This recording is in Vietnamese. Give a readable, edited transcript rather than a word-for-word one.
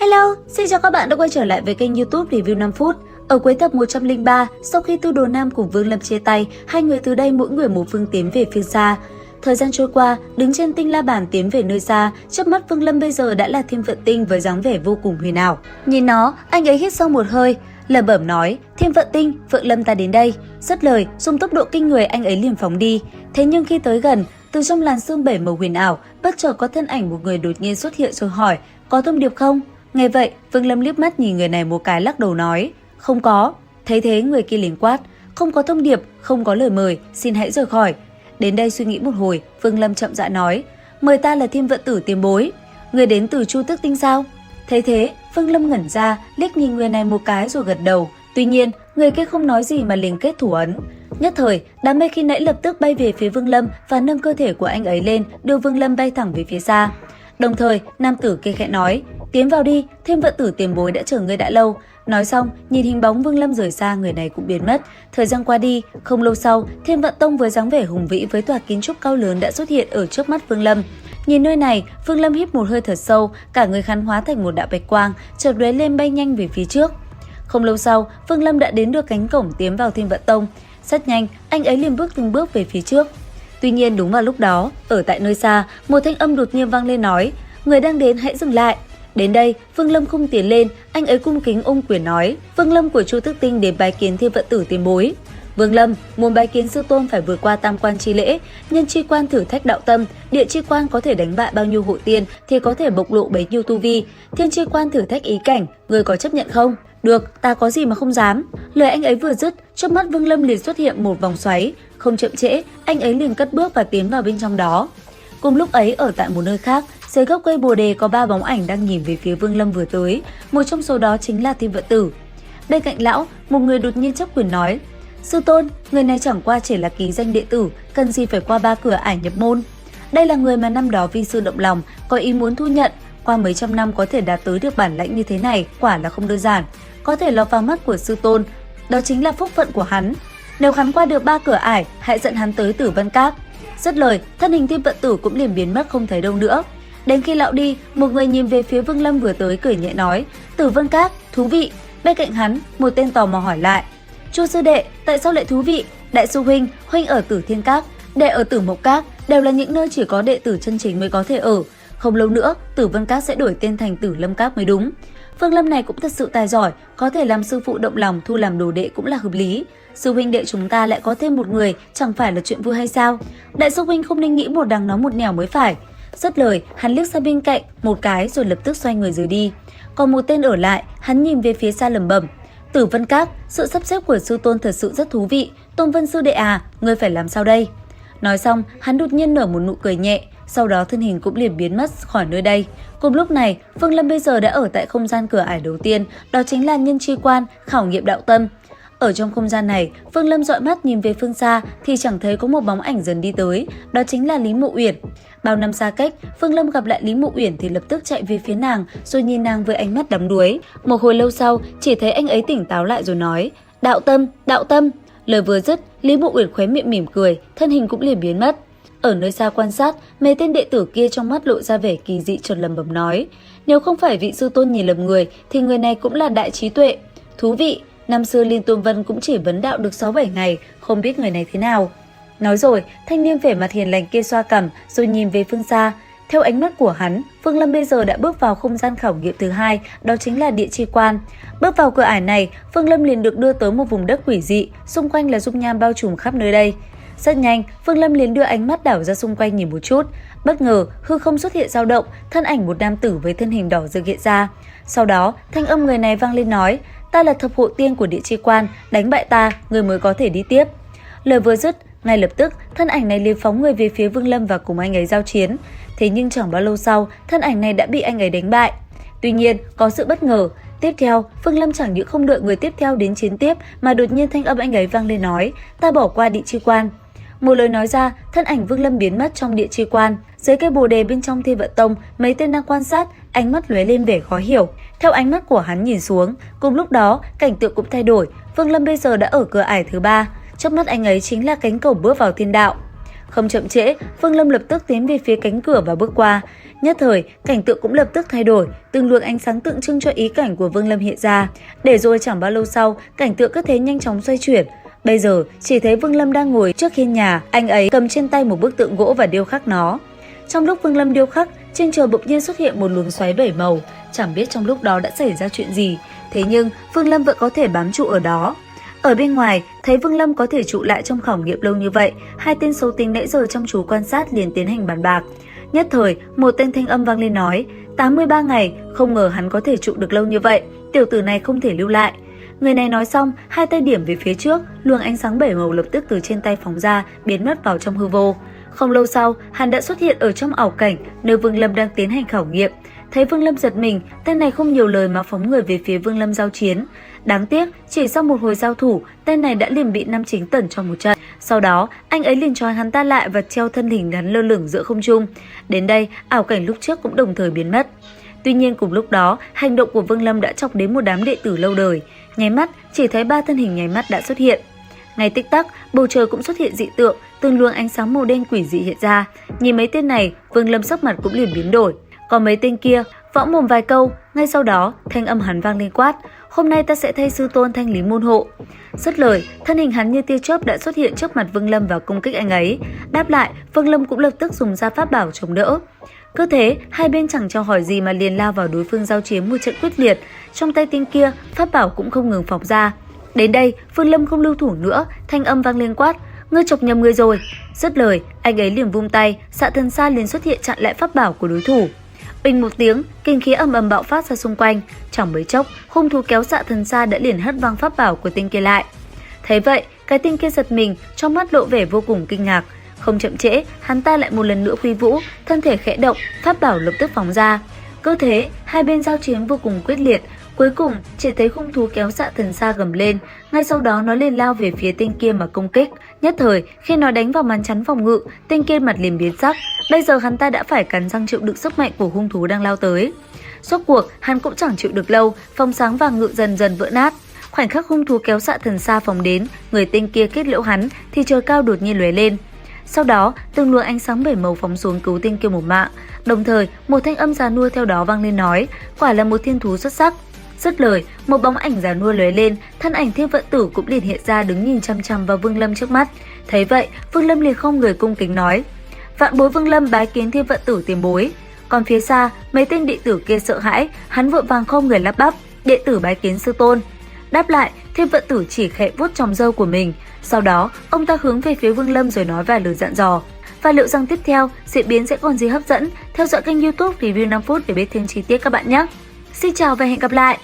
Hello, xin chào các bạn đã quay trở lại với kênh YouTube Review 5 phút. Ở cuối tập 103, sau khi Tư Đồ Nam cùng Vương Lâm chia tay, hai người từ đây mỗi người một phương tiến về phía xa. Thời gian trôi qua, đứng trên tinh la bàn tiến về nơi xa, chớp mắt Vương Lâm bây giờ đã là Thiên Vận Tinh với dáng vẻ vô cùng huyền ảo. Nhìn nó, anh ấy hít sâu một hơi, lẩm bẩm nói: "Thiên Vận Tinh, Phượng Lâm ta đến đây." Dứt lời, dùng tốc độ kinh người anh ấy liền phóng đi. Thế nhưng khi tới gần, từ trong làn sương bảy màu huyền ảo, bất chợt có thân ảnh một người đột nhiên xuất hiện rồi hỏi: "Có thông điệp không?" Nghe vậy, Vương Lâm liếc mắt nhìn người này một cái lắc đầu nói: "Không có." Thấy thế người kia liền quát: "Không có thông điệp, không có lời mời, xin hãy rời khỏi." Đến đây suy nghĩ một hồi, Vương Lâm chậm rãi nói: "Mời ta là Thiên Vận Tử tiền bối." "Người đến từ Chu Tước Tinh sao?" Thấy thế, Vương Lâm ngẩn ra, liếc nhìn người này một cái rồi gật đầu. Tuy nhiên, người kia không nói gì mà liền kết thủ ấn. Nhất thời, đám mây khi nãy lập tức bay về phía Vương Lâm và nâng cơ thể của anh ấy lên, đưa Vương Lâm bay thẳng về phía xa. Đồng thời, nam tử kia khẽ nói: "Tiến vào đi, Thiên Vận Tử tiền bối đã chờ ngươi đã lâu." Nói xong, nhìn hình bóng Vương Lâm rời xa, người này cũng biến mất. Thời gian qua đi, không lâu sau, Thiên Vận Tông với dáng vẻ hùng vĩ với tòa kiến trúc cao lớn đã xuất hiện ở trước mắt Vương Lâm. Nhìn nơi này, Vương Lâm hít một hơi thật sâu, cả người khán hóa thành một đạo bạch quang, chợt lóe lên bay nhanh về phía trước. Không lâu sau, Vương Lâm đã đến được cánh cổng tiến vào Thiên Vận Tông. Rất nhanh, anh ấy liền bước từng bước về phía trước. Tuy nhiên đúng vào lúc đó, ở tại nơi xa, một thanh âm đột nhiên vang lên nói: "Người đang đến hãy dừng lại." Đến đây, Vương Lâm không tiến lên, anh ấy cung kính ôm quyền nói: "Vương Lâm của Chu Tước Tinh đến bái kiến Thiên Vận Tử tiền bối." "Vương Lâm, muốn bái kiến sư tôn phải vượt qua tam quan chi lễ, nhân chi quan thử thách đạo tâm, địa chi quan có thể đánh bại bao nhiêu hộ tiên thì có thể bộc lộ bấy nhiêu tu vi, thiên chi quan thử thách ý cảnh, người có chấp nhận không?" "Được, ta có gì mà không dám." Lời anh ấy vừa dứt, trước mắt Vương Lâm liền xuất hiện một vòng xoáy, không chậm trễ, anh ấy liền cất bước và tiến vào bên trong đó. Cùng lúc ấy, ở tại một nơi khác, dưới gốc cây bồ đề có 3 bóng ảnh đang nhìn về phía Vương Lâm vừa tới, một trong số đó chính là Thiên Vận Tử. Bên cạnh lão, một người đột nhiên chấp quyền nói: "Sư tôn, người này chẳng qua chỉ là ký danh đệ tử, cần gì phải qua 3 cửa ải nhập môn. Đây là người mà năm đó vi sư động lòng, có ý muốn thu nhận, qua mấy trăm năm có thể đạt tới được bản lãnh như thế này, quả là không đơn giản. Có thể lọt vào mắt của sư tôn, đó chính là phúc phận của hắn. Nếu hắn qua được 3 cửa ải, hãy dẫn hắn tới Tử Vân Các." Dứt lời, thân hình Thiên Vận Tử cũng liền biến mất không thấy đâu nữa. Đến khi lão đi, một người nhìn về phía Vương Lâm vừa tới cười nhẹ nói: "Tử Vân Các, thú vị." Bên cạnh hắn, một tên tò mò hỏi lại: "Chu sư đệ, tại sao lại thú vị? Đại sư huynh, huynh ở Tử Thiên Các, đệ ở Tử Mộc Các, đều là những nơi chỉ có đệ tử chân chính mới có thể ở. Không lâu nữa, Tử Vân Các sẽ đổi tên thành Tử Lâm Các mới đúng." Vương Lâm này cũng thật sự tài giỏi, có thể làm sư phụ động lòng thu làm đồ đệ cũng là hợp lý. Sư huynh đệ chúng ta lại có thêm một người, chẳng phải là chuyện vui hay sao? Đại sư huynh không nên nghĩ một đằng nói một nẻo mới phải. Dứt lời, hắn liếc sang bên cạnh một cái rồi lập tức xoay người rời đi. Còn một tên ở lại, hắn nhìn về phía xa lẩm bẩm: "Tử Vân Các, sự sắp xếp của sư tôn thật sự rất thú vị. Tôn Vân sư đệ à, ngươi phải làm sao đây?" Nói xong, hắn đột nhiên nở một nụ cười nhẹ, sau đó thân hình cũng liền biến mất khỏi nơi đây. Cùng lúc này, Vương Lâm bây giờ đã ở tại không gian cửa ải đầu tiên, đó chính là nhân chi quan, khảo nghiệm đạo tâm. Ở trong không gian này, Vương Lâm dõi mắt nhìn về phương xa thì chẳng thấy có một bóng ảnh dần đi tới, đó chính là Lý Mộ Uyển. Bao năm xa cách, Vương Lâm gặp lại Lý Mộ Uyển thì lập tức chạy về phía nàng, rồi nhìn nàng với ánh mắt đắm đuối. Một hồi lâu sau, chỉ thấy anh ấy tỉnh táo lại rồi nói: "Đạo tâm, đạo tâm." Lời vừa dứt, Lý Mộ Uyển khóe miệng mỉm cười, thân hình cũng liền biến mất. Ở nơi xa quan sát, mấy tên đệ tử kia trong mắt lộ ra vẻ kỳ dị, chợt lẩm bẩm nói: "Nếu không phải vị sư tôn nhìn lầm người, thì người này cũng là đại trí tuệ. Thú vị, năm xưa Liên Tôn Vân cũng chỉ vấn đạo được 6-7 ngày, không biết người này thế nào." Nói rồi, thanh niên vẻ mặt hiền lành kia xoa cằm rồi nhìn về phương xa. Theo ánh mắt của hắn, Vương Lâm bây giờ đã bước vào không gian khảo nghiệm thứ hai, đó chính là địa chi quan. Bước vào cửa ải này, Vương Lâm liền được đưa tới một vùng đất quỷ dị, xung quanh là dung nham bao trùm khắp nơi đây. Rất nhanh, Vương Lâm liền đưa ánh mắt đảo ra xung quanh nhìn một chút. Bất ngờ, hư không xuất hiện dao động, thân ảnh một nam tử với thân hình đỏ rực hiện ra. Sau đó, thanh âm người này vang lên nói: "Ta là thập hộ tiên của địa chi quan, đánh bại ta, người mới có thể đi tiếp." Lời vừa dứt, ngay lập tức, thân ảnh này liền phóng người về phía Vương Lâm và cùng anh ấy giao chiến. Thế nhưng chẳng bao lâu sau, thân ảnh này đã bị anh ấy đánh bại. Tuy nhiên, có sự bất ngờ. Tiếp theo, Vương Lâm chẳng những không đợi người tiếp theo đến chiến tiếp mà đột nhiên thanh âm anh ấy vang lên nói: "Ta bỏ qua địa chi quan." Một lời nói ra, thân ảnh Vương Lâm biến mất trong địa chi quan. Dưới cây bồ đề bên trong Thiên Vận Tông, mấy tên đang quan sát, ánh mắt lóe lên vẻ khó hiểu. Theo ánh mắt của hắn nhìn xuống, cùng lúc đó, cảnh tượng cũng thay đổi. Vương Lâm bây giờ đã ở cửa ải thứ 3, trước mắt anh ấy chính là cánh cổng bước vào thiên đạo. Không chậm trễ, Vương Lâm lập tức tiến về phía cánh cửa và bước qua. Nhất thời, cảnh tượng cũng lập tức thay đổi, từng luồng ánh sáng tượng trưng cho ý cảnh của Vương Lâm hiện ra. Để rồi chẳng bao lâu sau, cảnh tượng cứ thế nhanh chóng xoay chuyển. Bây giờ, chỉ thấy Vương Lâm đang ngồi trước hiên nhà, anh ấy cầm trên tay một bức tượng gỗ và điêu khắc nó. Trong lúc Vương Lâm điêu khắc, trên trời bỗng nhiên xuất hiện một luồng xoáy 7 màu, chẳng biết trong lúc đó đã xảy ra chuyện gì. Thế nhưng, Vương Lâm vẫn có thể bám trụ ở đó. Ở bên ngoài, thấy Vương Lâm có thể trụ lại trong khảo nghiệm lâu như vậy, hai tên xấu tính nãy giờ chăm chú quan sát liền tiến hành bàn bạc. Nhất thời, một tên thanh âm vang lên nói, 83 ngày, không ngờ hắn có thể trụ được lâu như vậy, tiểu tử này không thể lưu lại. Người này nói xong, hai tay điểm về phía trước, luồng ánh sáng 7 màu lập tức từ trên tay phóng ra, biến mất vào trong hư vô. Không lâu sau, hắn đã xuất hiện ở trong ảo cảnh, nơi Vương Lâm đang tiến hành khảo nghiệm. Thấy Vương Lâm giật mình, tên này không nhiều lời mà phóng người về phía Vương Lâm giao chiến. Đáng tiếc, chỉ sau một hồi giao thủ, tên này đã liền bị Nam Chính tẩn trong một trận. Sau đó, anh ấy liền trói hắn ta lại và treo thân hình hắn lơ lửng giữa không trung. Đến đây, ảo cảnh lúc trước cũng đồng thời biến mất. Tuy nhiên cùng lúc đó, hành động của Vương Lâm đã chọc đến một đám đệ tử lâu đời. Nháy mắt, chỉ thấy 3 thân hình nháy mắt đã xuất hiện. Ngay tích tắc, bầu trời cũng xuất hiện dị tượng, từng luồng ánh sáng màu đen quỷ dị hiện ra. Nhìn mấy tên này, Vương Lâm sắc mặt cũng liền biến đổi. Còn mấy tên kia, võ mồm vài câu, ngay sau đó, thanh âm hắn vang lên quát, hôm nay ta sẽ thay sư tôn thanh lý môn hộ. Dứt lời, thân hình hắn như tia chớp đã xuất hiện trước mặt Vương Lâm và công kích anh ấy. Đáp lại, Vương Lâm cũng lập tức dùng ra pháp bảo chống đỡ. Cứ thế, hai bên chẳng chào hỏi gì mà liền lao vào đối phương giao chiến một trận quyết liệt. Trong tay tên kia, pháp bảo cũng không ngừng phóng ra. Đến đây, Vương Lâm không lưu thủ nữa, thanh âm vang lên quát, ngươi chọc nhầm người rồi. Dứt lời, anh ấy liền vung tay, xạ thần sa liền xuất hiện chặn lại pháp bảo của đối thủ. Bình một tiếng, kinh khí ầm ầm bạo phát ra xung quanh. Chẳng mấy chốc, hung thú kéo xạ thần sa đã liền hất văng pháp bảo của tên kia lại. Thấy vậy, cái tên kia giật mình, trong mắt lộ vẻ vô cùng kinh ngạc. Không chậm trễ, hắn ta lại một lần nữa huy vũ, thân thể khẽ động, pháp bảo lập tức phóng ra. Cứ thế, hai bên giao chiến vô cùng quyết liệt. Cuối cùng, chỉ thấy hung thú kéo xạ thần sa gầm lên, ngay sau đó nó liền lao về phía tên kia mà công kích. Nhất thời, khi nó đánh vào màn chắn phòng ngự, tên kia mặt liền biến sắc. Bây giờ hắn ta đã phải cắn răng chịu đựng sức mạnh của hung thú đang lao tới. Rốt cuộc, hắn cũng chẳng chịu được lâu, vòng sáng vàng ngự dần dần vỡ nát. Khoảnh khắc hung thú kéo xạ thần sa phóng đến, người tên kia kết liễu hắn, thì trời cao đột nhiên lóe lên. Sau đó, từng luồng ánh sáng 7 màu phóng xuống cứu tên kia một mạng. Đồng thời, một thanh âm già nua theo đó vang lên nói, quả là một thiên thú xuất sắc. Dứt lời, một bóng ảnh già nua lóe lên, thân ảnh Thiên Vận Tử cũng liền hiện ra đứng nhìn chăm chăm vào Vương Lâm trước mắt. Thấy vậy, Vương Lâm liền không người cung kính nói, vạn bối Vương Lâm bái kiến Thiên Vận Tử tiền bối. Còn phía xa, mấy tên đệ tử kia sợ hãi, hắn vội vàng không người lắp bắp, đệ tử bái kiến sư tôn. Đáp lại, Thiên Vận Tử chỉ khẽ vuốt tròm râu của mình. Sau đó, ông ta hướng về phía Vương Lâm rồi nói vài lời dặn dò. Và liệu rằng tiếp theo, diễn biến sẽ còn gì hấp dẫn? Theo dõi kênh YouTube Review 5 phút để biết thêm chi tiết các bạn nhé. Xin chào và hẹn gặp lại!